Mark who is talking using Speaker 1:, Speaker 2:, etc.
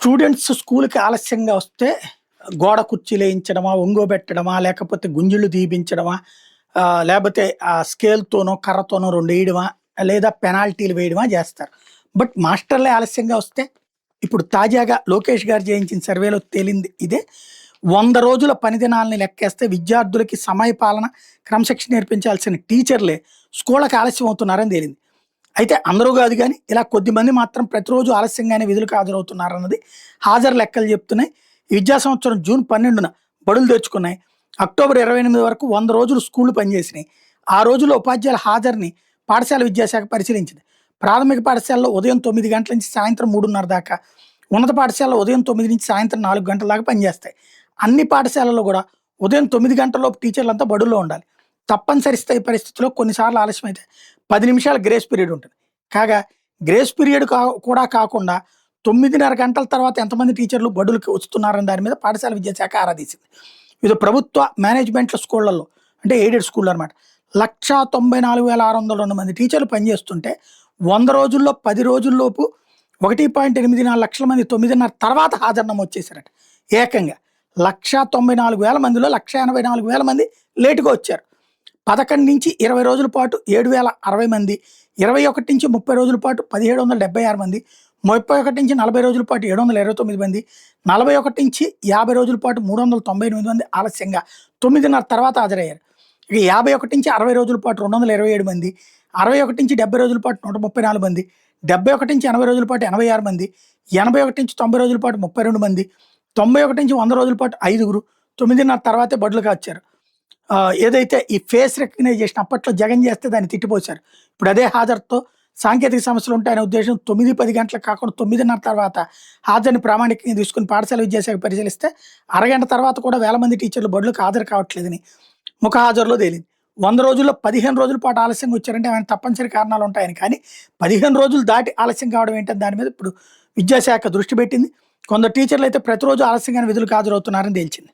Speaker 1: Students స్కూల్‌కి ఆలస్యంగా వస్తే గోడ కుర్చీలేయించడమా, ఒంగోబెట్టడమా, లేకపోతే గుంజీళ్ళు తీపించడమా, లేపోతే స్కేల్‌తోనో, కర్రతోనో రెండేయడమా, లేదా పెనాల్టీలు వేయడమా జేస్తారు. బట్ మాస్టర్‌లే ఆలస్యంగా వస్తే, ఇప్పుడు తాజాగా లోకేష్ గారు చేయించిన సర్వేలో తేలింది ఇదే. 100 రోజుల పని దినాల్ని లెక్కేస్తే విద్యార్థులకి సమయపాలన, క్రమశిక్షణ నేర్పించాల్సిన టీచర్లే స్కూళ్ళకి ఆలస్యం అవుతున్నారని తేలింది. అయితే అందరూ గాదు గానీ, ఇలా కొద్దిమంది మాత్రం ప్రతిరోజు ఆలస్యంగానే విధులకు హాజరవుతున్నారన్నది హాజరు లెక్కలు చెప్తున్నాయి. ఈ విద్యా సంవత్సరం జూన్ 12న బడులు తెరుచుకున్నాయి. అక్టోబర్ 28 వరకు 100 రోజులు స్కూళ్లు పనిచేసినాయి. ఆ రోజుల్లో ఉపాధ్యాయుల హాజరుని పాఠశాల విద్యాశాఖ పరిశీలించింది. ప్రాథమిక పాఠశాలలో ఉదయం 9 గంటల నుంచి సాయంత్రం 3:30 దాకా, ఉన్నత పాఠశాలలో ఉదయం 9 నుంచి సాయంత్రం 4 గంటల దాకా పనిచేస్తాయి. అన్ని పాఠశాలల్లో గూడా ఉదయం 9 గంటలలోపు టీచర్లంతా బడుల్లో ఉండాలి. తప్పనిసరి స్థాయి పరిస్థితుల్లో కొన్నిసార్లు ఆలస్యమైతే 10 నిమిషాల గ్రేస్ పీరియడ్ ఉంటుంది. కాగా గ్రేస్ పీరియడ్ కూడా కాకుండా 9:30 గంటల తర్వాత ఎంతమంది టీచర్లు బడులకి వస్తున్నారని దాని మీద పాఠశాల విద్యాశాఖ ఆరా తీసింది. ఇది ప్రభుత్వ మేనేజ్మెంట్ల స్కూళ్లలో, అంటే ఎయిడెడ్ స్కూళ్ళు అనమాట, 1,94,602 మంది టీచర్లు పనిచేస్తుంటే 100 రోజుల్లో 10 రోజుల్లోపు 1.84 లక్షల మంది 9:30 తర్వాత హాజరు నమోదు చేశారట. ఏకంగా 1,94,000 మందిలో 1,84,000 మంది లేటుగా వచ్చారు. 11 నుంచి 20 రోజుల పాటు 7,060 మంది, 21 నుంచి 30 రోజుల పాటు 1,776 మంది, 31 నుంచి 40 రోజుల పాటు 729 మంది, 41 నుంచి 50 రోజుల పాటు 398 మంది ఆలస్యంగా 9:30 తర్వాత హాజరయ్యారు. ఇక 51 నుంచి 60 రోజుల పాటు 227 మంది, 61 నుంచి 70 రోజుల పాటు 134 మంది, 71 నుంచి 80 రోజుల పాటు 86 మంది, 81 నుంచి 90 రోజుల పాటు 32 మంది, 91 నుంచి 100 రోజుల పాటు 5గురు 9:30 తర్వాతే బడులుగా వచ్చారు. ఏదైతే ఈ ఫేస్ రికగ్నైజేషన్ అప్పట్లో జగన్ చేస్తే దాన్ని తిట్టిపోశారు. ఇప్పుడు అదే హాజరుతో సాంకేతిక సమస్యలు ఉంటాయనే ఉద్దేశం 9-10 గంటలకు కాకుండా 9:30 తర్వాత హాజరుని ప్రామాణికంగా తీసుకుని పాఠశాల విద్యాశాఖ పరిశీలిస్తే అరగంట తర్వాత కూడా వేల మంది టీచర్లు బడులకు హాజరు కావట్లేదని ముఖ హాజరులో తేలింది. 100 రోజుల్లో 15 రోజుల పాటు ఆలస్యంగా వచ్చారంటే ఆయన తప్పనిసరి కారణాలు ఉంటాయని, కానీ 15 రోజులు దాటి ఆలస్యం కావడం ఏంటని దాని మీద ఇప్పుడు విద్యాశాఖ దృష్టి పెట్టింది. కొందరు టీచర్లు అయితే ప్రతిరోజు ఆలస్యంగానే విధులకు హాజరవుతున్నారని తేల్చింది.